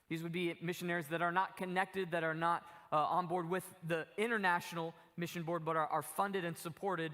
These would be missionaries that are not connected, that are not on board with the International Mission Board, but are funded and supported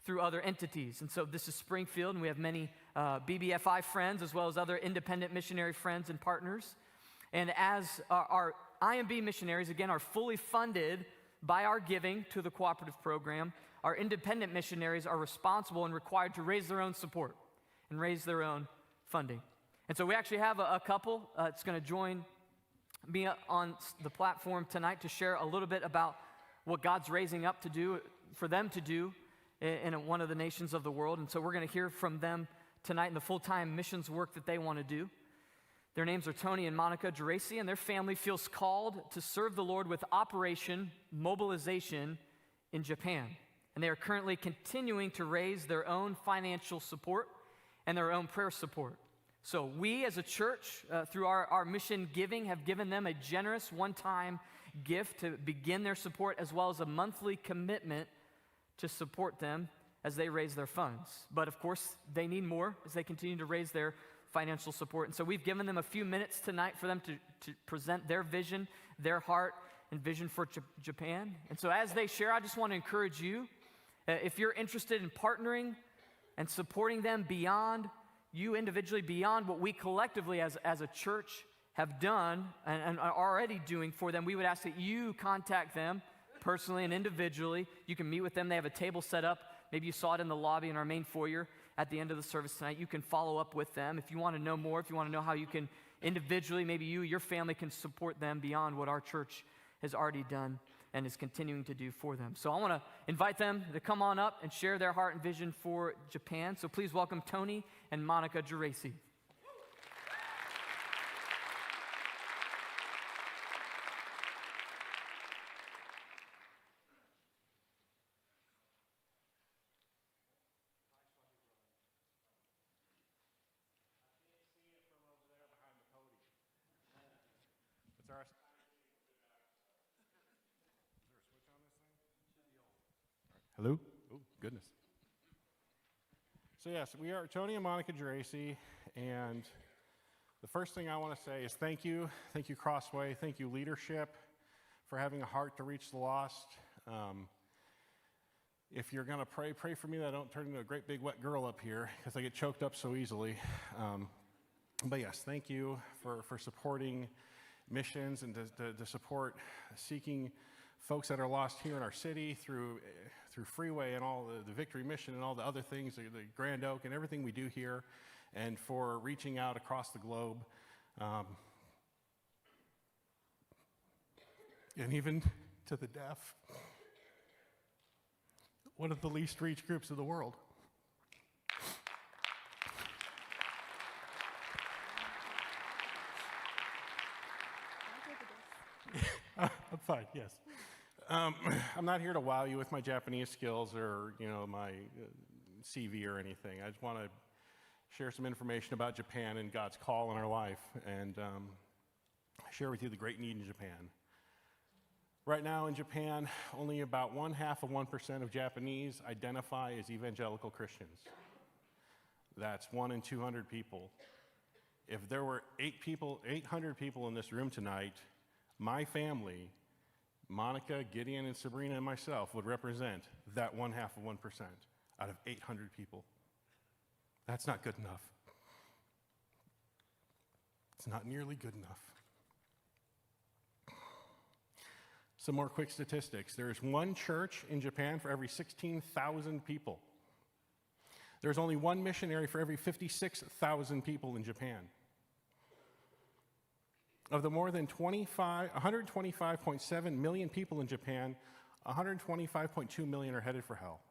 through other entities. And so this is Springfield, and we have many BBFI friends as well as other independent missionary friends and partners. And as our IMB missionaries, again, are fully funded by our giving to the cooperative program, our independent missionaries are responsible and required to raise their own support and raise their own funding. And so we actually have a couple that's going to join me on the platform tonight to share a little bit about what God's raising up to do, for them to do in one of the nations of the world. And so we're going to hear from them tonight in the full-time missions work that they want to do. Their names are Tony and Monica Geraci, and their family feels called to serve the Lord with Operation Mobilization in Japan. And they are currently continuing to raise their own financial support and their own prayer support. So we as a church, through our mission giving, have given them a generous one-time gift to begin their support, as well as a monthly commitment to support them as they raise their funds. But of course, they need more as they continue to raise their financial support. And so we've given them a few minutes tonight for them to present their vision, their heart, and vision for Japan. And so as they share, I just want to encourage you, if you're interested in partnering and supporting them beyond you individually, beyond what we collectively as a church have done and are already doing for them, we would ask that you contact them personally and individually. You can meet with them. They have a table set up. Maybe you saw it in the lobby in our main foyer at the end of the service tonight. You can follow up with them. If you want to know more, if you want to know how you can individually, maybe you, your family can support them beyond what our church has already done and is continuing to do for them. So I want to invite them to come on up and share their heart and vision for Japan. So please welcome Tony and Monica Geraci. Hello? Oh, goodness. So yes, we are Tony and Monica Geraci, and the first thing I want to say is thank you Crossway, thank you leadership for having a heart to reach the lost. If you're going to pray for me that I don't turn into a great big wet girl up here, because I get choked up so easily. But yes, thank you for supporting missions and to support seeking folks that are lost here in our city through Freeway and all the Victory Mission and all the other things, the Grand Oak and everything we do here, and for reaching out across the globe. And even to the deaf, one of the least reached groups of the world. I'm fine, yes. I'm not here to wow you with my Japanese skills or, my CV or anything. I just want to share some information about Japan and God's call in our life and share with you the great need in Japan. Right now in Japan, only about 0.5% of Japanese identify as evangelical Christians. That's 1 in 200 people. If there were 800 people in this room tonight, my family, Monica, Gideon, and Sabrina, and myself would represent that 0.5% out of 800 people. That's not good enough. It's not nearly good enough. Some more quick statistics. There's one church in Japan for every 16,000 people. There's only one missionary for every 56,000 people in Japan. Of the more than 125.7 million people in Japan, 125.2 million are headed for hell.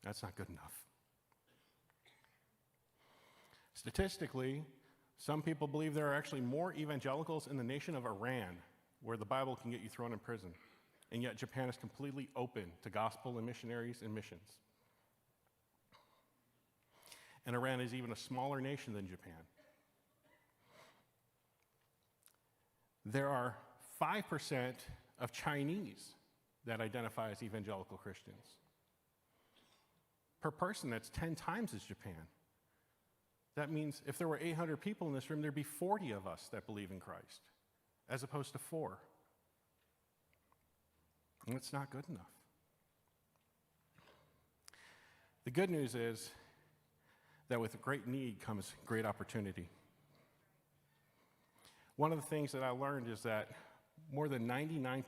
That's not good enough. Statistically, some people believe there are actually more evangelicals in the nation of Iran, where the Bible can get you thrown in prison. And yet Japan is completely open to gospel and missionaries and missions. And Iran is even a smaller nation than Japan. There are 5% of Chinese that identify as evangelical Christians. Per person, that's 10 times as Japan. That means if there were 800 people in this room, there'd be 40 of us that believe in Christ, as opposed to 4. And it's not good enough. The good news is that with great need comes great opportunity. One of the things that I learned is that more than 99%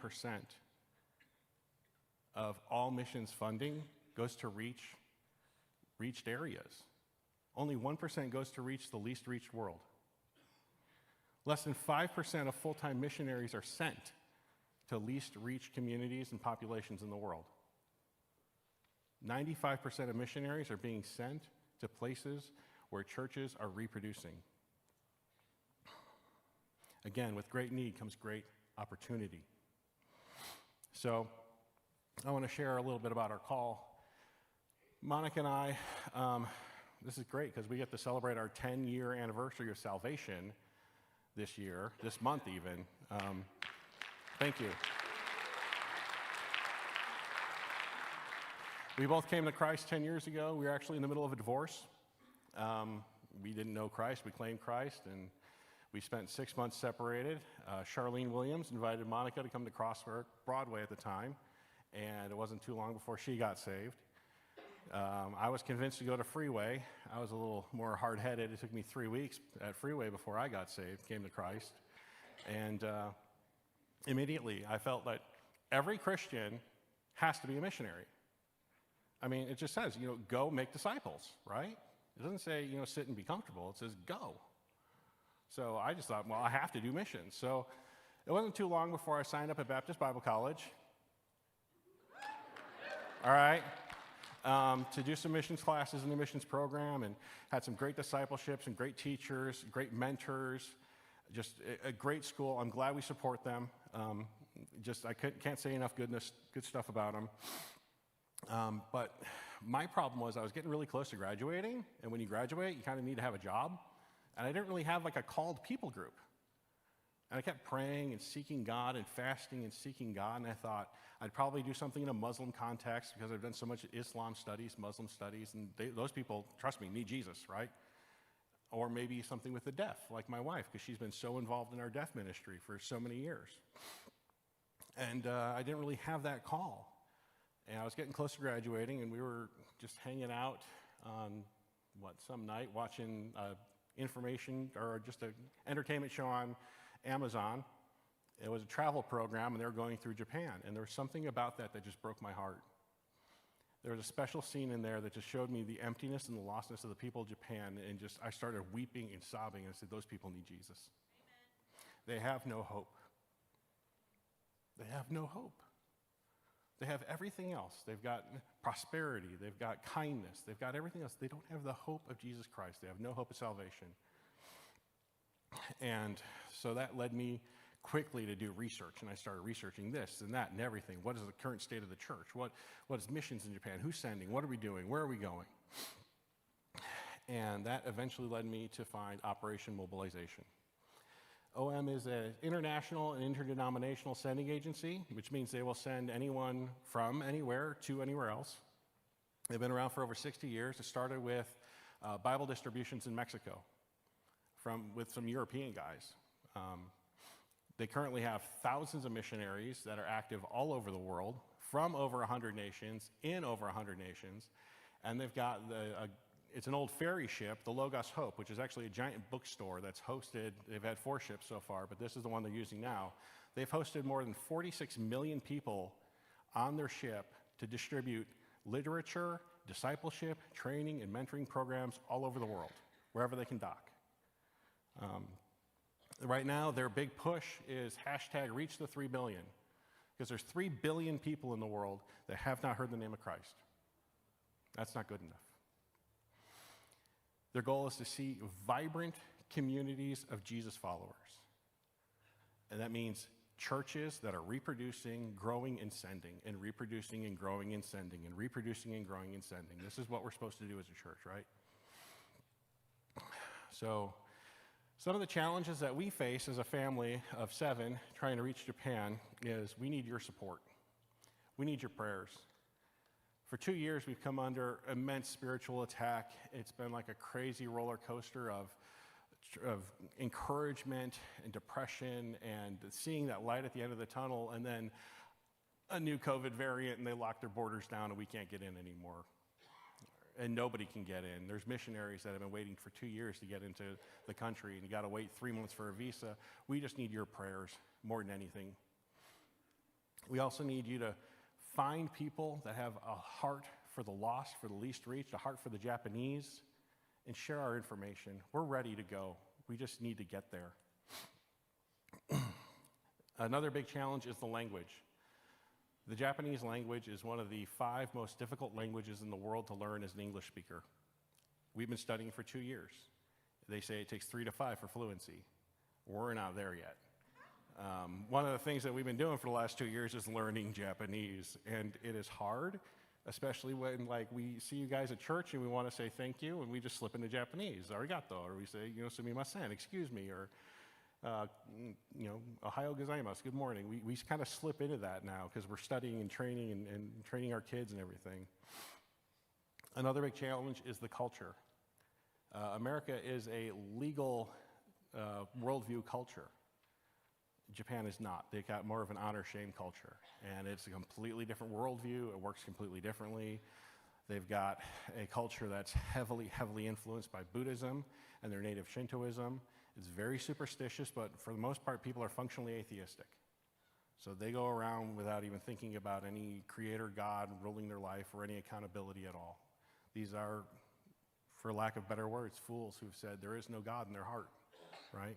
of all missions funding goes to reached areas. Only 1% goes to reach the least reached world. Less than 5% of full-time missionaries are sent to least reached communities and populations in the world. 95% of missionaries are being sent to places where churches are reproducing. Again, with great need comes great opportunity. So I want to share a little bit about our call. Monica and I, this is great because we get to celebrate our 10-year anniversary of salvation this year, this month even. Thank you. We both came to Christ 10 years ago. We were actually in the middle of a divorce. We didn't know Christ. We claimed Christ, and we spent 6 months separated. Charlene Williams invited Monica to come to Crossway, Broadway at the time, and it wasn't too long before she got saved. I was convinced to go to Freeway. I was a little more hard-headed. It took me 3 weeks at Freeway before I got saved, came to Christ. And immediately I felt that every Christian has to be a missionary. I mean, it just says, go make disciples, right? It doesn't say, sit and be comfortable. It says go. So I just thought, well, I have to do missions. So it wasn't too long before I signed up at Baptist Bible College. All right. To do some missions classes in the missions program, and had some great discipleships and great teachers, great mentors, just a great school. I'm glad we support them. I can't say enough good stuff about them. But my problem was I was getting really close to graduating, and when you graduate, you kind of need to have a job. And I didn't really have like a called people group. And I kept praying and seeking God and fasting and seeking God, and I thought I'd probably do something in a Muslim context because I've done so much Islam studies, Muslim studies, and those people, trust me, need Jesus, right? Or maybe something with the deaf, like my wife, because she's been so involved in our deaf ministry for so many years. And I didn't really have that call. And I was getting close to graduating, and we were just hanging out on, some night watching information or just an entertainment show on Amazon. It was a travel program, and they were going through Japan. And there was something about that just broke my heart. There was a special scene in there that just showed me the emptiness and the lostness of the people of Japan, and I started weeping and sobbing, and I said, those people need Jesus. Amen. They have no hope. They have no hope. They have everything else. They've got prosperity. They've got kindness. They've got everything else. They don't have the hope of Jesus Christ. They have no hope of salvation. And so that led me quickly to do research, and I started researching this and that and everything. What is the current state of the church? What is missions in Japan? Who's sending? What are we doing? Where are we going? And that eventually led me to find Operation Mobilization. OM is an international and interdenominational sending agency, which means they will send anyone from anywhere to anywhere else. They've been around for over 60 years. It started with Bible distributions in Mexico with some European guys. They currently have thousands of missionaries that are active all over the world, from over 100 nations, in over 100 nations. And they've got it's an old ferry ship, the Logos Hope, which is actually a giant bookstore that's hosted. They've had 4 ships so far, but this is the one they're using now. They've hosted more than 46 million people on their ship to distribute literature, discipleship, training, and mentoring programs all over the world, wherever they can dock. Right now, their big push is #reach the 3 billion, because there's 3 billion people in the world that have not heard the name of Christ. That's not good enough. Their goal is to see vibrant communities of Jesus followers. And that means churches that are reproducing, growing, and sending, and reproducing and growing and sending, and reproducing and growing and sending. This is what we're supposed to do as a church, right? So some of the challenges that we face as a family of 7 trying to reach Japan is we need your support. We need your prayers. For 2 years, we've come under immense spiritual attack. It's been like a crazy roller coaster of encouragement and depression and seeing that light at the end of the tunnel, and then a new COVID variant, and they lock their borders down, and we can't get in anymore. And nobody can get in. There's missionaries that have been waiting for 2 years to get into the country, and you got to wait 3 months for a visa. We just need your prayers more than anything. We also need you to find people that have a heart for the lost, for the least reached, a heart for the Japanese, and share our information. We're ready to go. We just need to get there. Another big challenge is the language. The Japanese language is one of the 5 most difficult languages in the world to learn as an English speaker. We've been studying for 2 years. They say it takes 3 to 5 for fluency. We're not there yet. One of the things that we've been doing for the last 2 years is learning Japanese, and it is hard, especially when we see you guys at church and we want to say thank you, and we just slip into Japanese, arigato, or we say, sumimasen, excuse me, or Ohayo gozaimasu, good morning. We kind of slip into that now because we're studying and training and training our kids and everything. Another big challenge is the culture. America is a legal worldview culture. Japan is not. They've got more of an honor-shame culture, and it's a completely different worldview. It works completely differently. They've got a culture that's heavily, heavily influenced by Buddhism and their native Shintoism. It's very superstitious, but for the most part, people are functionally atheistic. So they go around without even thinking about any creator God ruling their life or any accountability at all. These are, for lack of better words, fools who've said there is no God in their heart, right?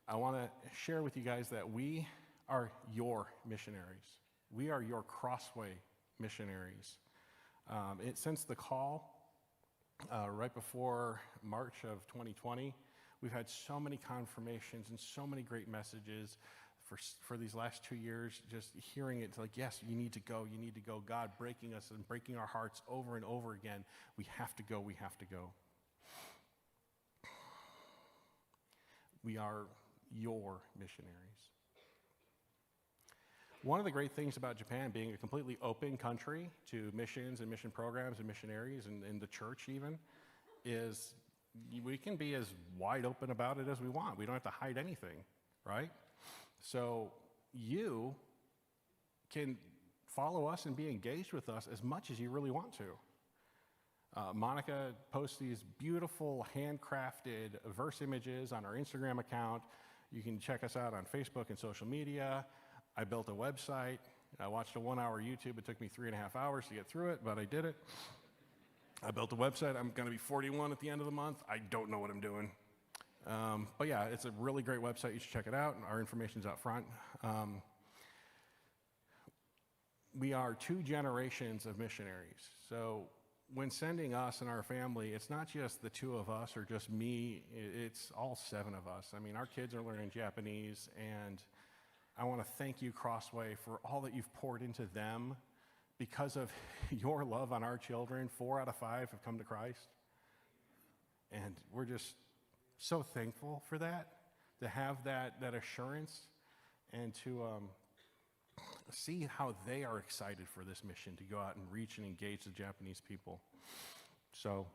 I want to share with you guys that we are your missionaries. We are your Crossway missionaries. Since the call, right before March of 2020, we've had so many confirmations and so many great messages for these last 2 years, just hearing it yes, you need to go, God breaking us and breaking our hearts over and over again. We have to go, we have to go. We are your missionaries. One of the great things about Japan being a completely open country to missions and mission programs and missionaries and the church even is we can be as wide open about it as we want. We don't have to hide anything, right? So you can follow us and be engaged with us as much as you really want to. Monica posts these beautiful handcrafted verse images on our Instagram account. You can check us out on Facebook and social media. I built a website. I watched a 1-hour YouTube. It took me 3.5 hours to get through it, but I did it. I built a website. I'm going to be 41 at the end of the month. I don't know what I'm doing. But yeah, it's a really great website. You should check it out. Our information's out front. We are 2 generations of missionaries. So when sending us and our family, it's not just the 2 of us or just me, it's all 7 of us. I mean, our kids are learning Japanese, and I want to thank you, Crossway, for all that you've poured into them. Because of your love on our children, 4 out of 5 have come to Christ. And we're just so thankful for that, to have that assurance, and to see how they are excited for this mission to go out and reach and engage the Japanese people. So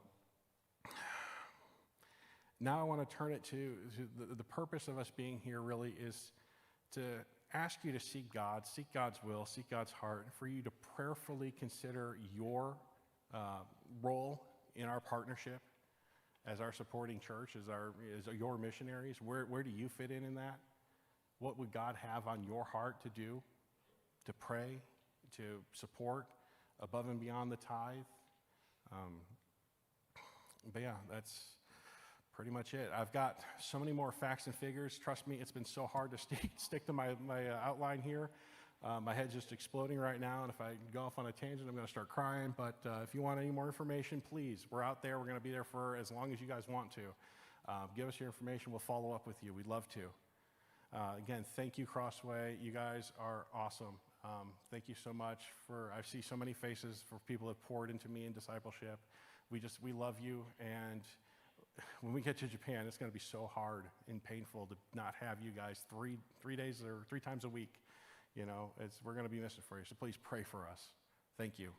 now I want to turn it to the purpose of us being here really is to ask you to seek God, seek God's will, seek God's heart, for you to prayerfully consider your role in our partnership as our supporting church, as your missionaries. Where do you fit in that? What would God have on your heart to do? To pray, to support above and beyond the tithe. But yeah, that's pretty much it. I've got so many more facts and figures. Trust me, it's been so hard to stick to my outline here. My head's just exploding right now, and if I go off on a tangent, I'm going to start crying. But if you want any more information, please, we're out there. We're going to be there for as long as you guys want to. Give us your information. We'll follow up with you. We'd love to. Again, thank you, Crossway. You guys are awesome. Thank you so much I see so many faces for people that poured into me in discipleship. We love you, and when we get to Japan, it's going to be so hard and painful to not have you guys 3 days or 3 times a week we're going to be missing for you. So please pray for us. Thank you.